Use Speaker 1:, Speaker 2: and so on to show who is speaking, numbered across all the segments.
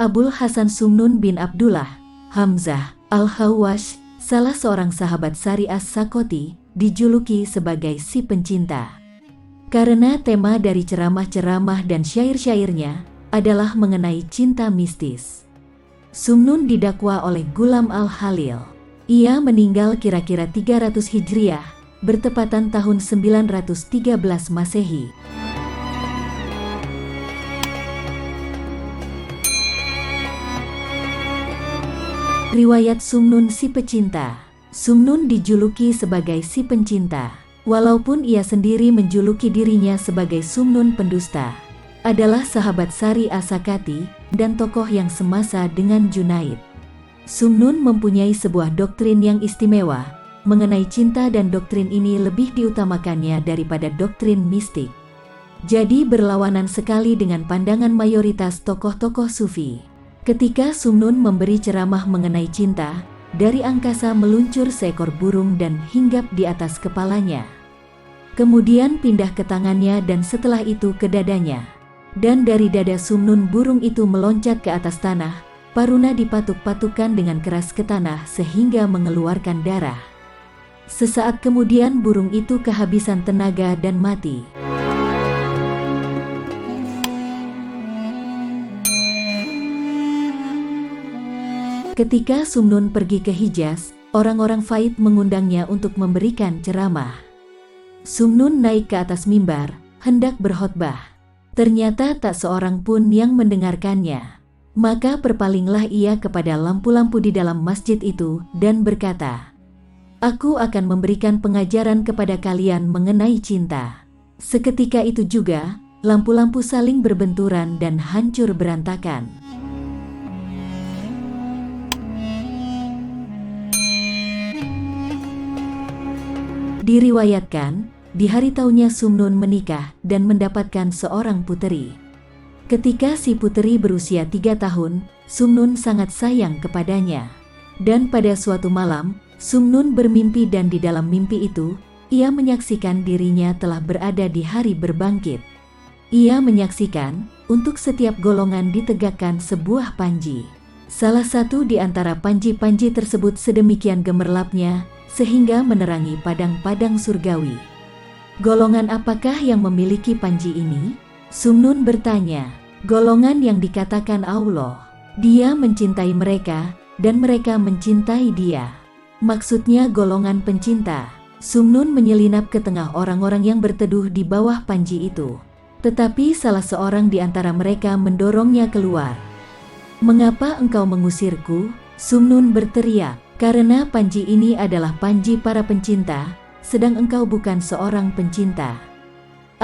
Speaker 1: Abul Hasan Sumnun bin Abdullah Hamzah Al-Hawash, salah seorang sahabat Sari As-Sakoti, dijuluki sebagai si pencinta. Karena tema dari ceramah-ceramah dan syair-syairnya adalah mengenai cinta mistis. Sumnun didakwa oleh Gulam Al-Halil. Ia meninggal kira-kira 300 Hijriah, bertepatan tahun 913 Masehi. Riwayat Sumnun si pecinta. Sumnun dijuluki sebagai si pencinta, walaupun ia sendiri menjuluki dirinya sebagai Sumnun pendusta. Adalah sahabat Sari As-Sakati dan tokoh yang semasa dengan Junaid. Sumnun mempunyai sebuah doktrin yang istimewa mengenai cinta, dan doktrin ini lebih diutamakannya daripada doktrin mistik. Jadi berlawanan sekali dengan pandangan mayoritas tokoh-tokoh sufi. Ketika Sumnun memberi ceramah mengenai cinta, dari angkasa meluncur seekor burung dan hinggap di atas kepalanya. Kemudian pindah ke tangannya dan setelah itu ke dadanya. Dan dari dada Sumnun burung itu meloncat ke atas tanah, paruna dipatuk-patukkan dengan keras ke tanah sehingga mengeluarkan darah. Sesaat kemudian burung itu kehabisan tenaga dan mati. Ketika Sumnun pergi ke Hijaz, orang-orang Faid mengundangnya untuk memberikan ceramah. Sumnun naik ke atas mimbar, hendak berkhotbah. Ternyata tak seorang pun yang mendengarkannya. Maka berpalinglah ia kepada lampu-lampu di dalam masjid itu dan berkata, "Aku akan memberikan pengajaran kepada kalian mengenai cinta." Seketika itu juga, lampu-lampu saling berbenturan dan hancur berantakan. Diriwayatkan, di hari tahunnya Sumnun menikah dan mendapatkan seorang puteri. Ketika si puteri berusia 3 tahun, Sumnun sangat sayang kepadanya. Dan pada suatu malam, Sumnun bermimpi dan di dalam mimpi itu, ia menyaksikan dirinya telah berada di hari berbangkit. Ia menyaksikan, untuk setiap golongan ditegakkan sebuah panji. Salah satu di antara panji-panji tersebut sedemikian gemerlapnya, sehingga menerangi padang-padang surgawi. Golongan apakah yang memiliki panji ini? Sumnun bertanya. Golongan yang dikatakan Allah. Dia mencintai mereka, dan mereka mencintai dia. Maksudnya golongan pencinta. Sumnun menyelinap ke tengah orang-orang yang berteduh di bawah panji itu. Tetapi salah seorang di antara mereka mendorongnya keluar. "Mengapa engkau mengusirku?" Sumnun berteriak. "Karena panji ini adalah panji para pencinta, sedang engkau bukan seorang pencinta."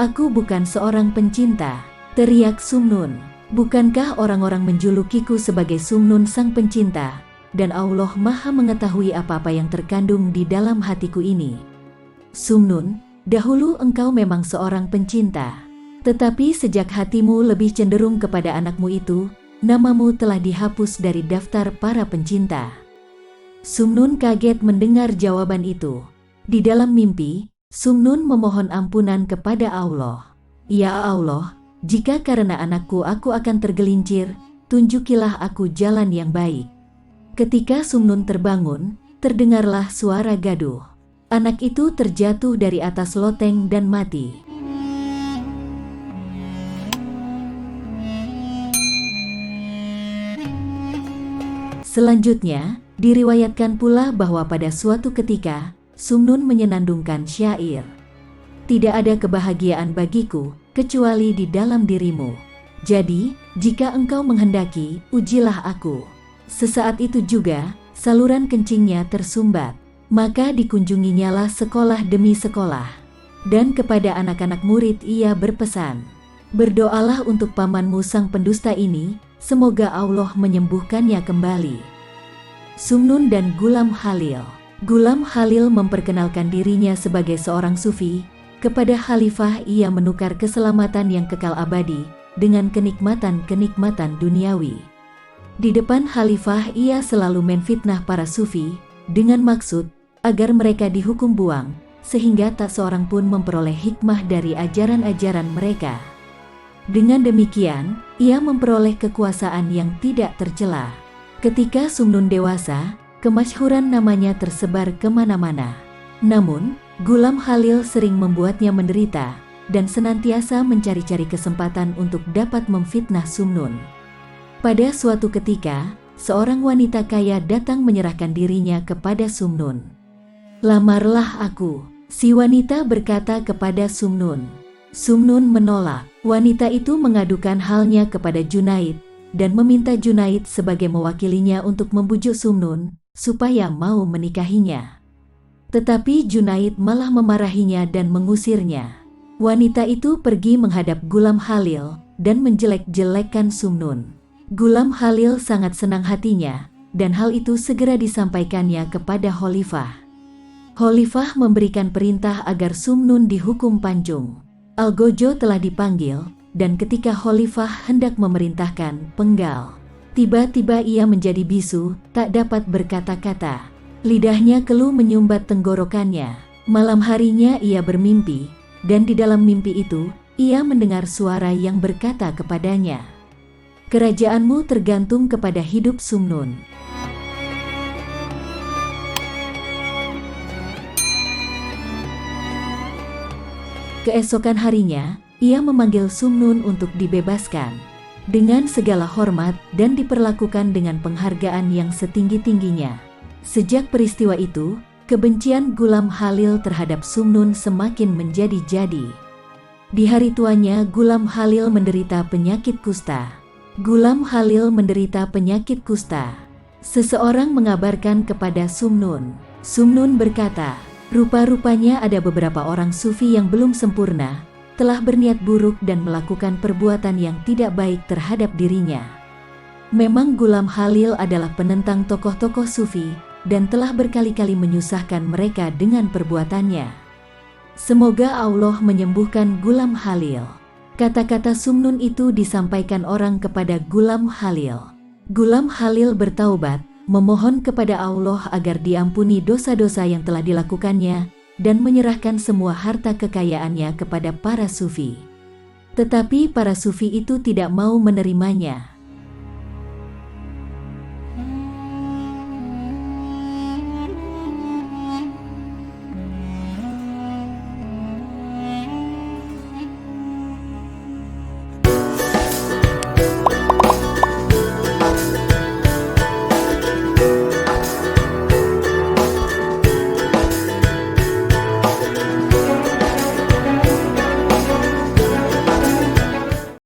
Speaker 1: "Aku bukan seorang pencinta," teriak Sumnun. "Bukankah orang-orang menjulukiku sebagai Sumnun sang pencinta, dan Allah Maha mengetahui apa-apa yang terkandung di dalam hatiku ini." "Sumnun, dahulu engkau memang seorang pencinta, tetapi sejak hatimu lebih cenderung kepada anakmu itu, namamu telah dihapus dari daftar para pencinta." Sumnun kaget mendengar jawaban itu. Di dalam mimpi, Sumnun memohon ampunan kepada Allah. "Ya Allah, jika karena anakku aku akan tergelincir, tunjukilah aku jalan yang baik." Ketika Sumnun terbangun, terdengarlah suara gaduh. Anak itu terjatuh dari atas loteng dan mati. Selanjutnya, diriwayatkan pula bahwa pada suatu ketika, Sumnun menyenandungkan syair. "Tidak ada kebahagiaan bagiku, kecuali di dalam dirimu. Jadi, jika engkau menghendaki, ujilah aku." Sesaat itu juga, saluran kencingnya tersumbat. Maka dikunjunginyalah sekolah demi sekolah. Dan kepada anak-anak murid ia berpesan, "Berdoalah untuk pamanmu sang pendusta ini, semoga Allah menyembuhkannya kembali." Sumnun dan Gulam Halil. Gulam Halil memperkenalkan dirinya sebagai seorang sufi. Kepada khalifah ia menukar keselamatan yang kekal abadi dengan kenikmatan-kenikmatan duniawi. Di depan khalifah ia selalu menfitnah para sufi dengan maksud agar mereka dihukum buang, sehingga tak seorang pun memperoleh hikmah dari ajaran-ajaran mereka. Dengan demikian, ia memperoleh kekuasaan yang tidak tercela. Ketika Sumnun dewasa, kemasyhuran namanya tersebar kemana-mana. Namun, Ghulam Khalil sering membuatnya menderita dan senantiasa mencari-cari kesempatan untuk dapat memfitnah Sumnun. Pada suatu ketika, seorang wanita kaya datang menyerahkan dirinya kepada Sumnun. "Lamarlah aku," si wanita berkata kepada Sumnun. Sumnun menolak. Wanita itu mengadukan halnya kepada Junaid dan meminta Junaid sebagai mewakilinya untuk membujuk Sumnun supaya mau menikahinya. Tetapi Junaid malah memarahinya dan mengusirnya. Wanita itu pergi menghadap Ghulam Khalil dan menjelek-jelekkan Sumnun. Ghulam Khalil sangat senang hatinya dan hal itu segera disampaikannya kepada Khalifah. Khalifah memberikan perintah agar Sumnun dihukum panjung. Algojo telah dipanggil, dan ketika Khalifah hendak memerintahkan penggal, tiba-tiba ia menjadi bisu, tak dapat berkata-kata. Lidahnya keluh menyumbat tenggorokannya. Malam harinya ia bermimpi, dan di dalam mimpi itu, ia mendengar suara yang berkata kepadanya, "Kerajaanmu tergantung kepada hidup Sumnun." Keesokan harinya, ia memanggil Sumnun untuk dibebaskan dengan segala hormat dan diperlakukan dengan penghargaan yang setinggi-tingginya. Sejak peristiwa itu, kebencian Ghulam Khalil terhadap Sumnun semakin menjadi-jadi. Di hari tuanya, Ghulam Khalil menderita penyakit kusta. Ghulam Khalil menderita penyakit kusta. Seseorang mengabarkan kepada Sumnun. Sumnun berkata, "Rupa-rupanya ada beberapa orang sufi yang belum sempurna, telah berniat buruk dan melakukan perbuatan yang tidak baik terhadap dirinya." Memang Ghulam Khalil adalah penentang tokoh-tokoh sufi dan telah berkali-kali menyusahkan mereka dengan perbuatannya. Semoga Allah menyembuhkan Ghulam Khalil. Kata-kata Sumnun itu disampaikan orang kepada Ghulam Khalil. Ghulam Khalil bertaubat, memohon kepada Allah agar diampuni dosa-dosa yang telah dilakukannya dan menyerahkan semua harta kekayaannya kepada para sufi. Tetapi para sufi itu tidak mau menerimanya.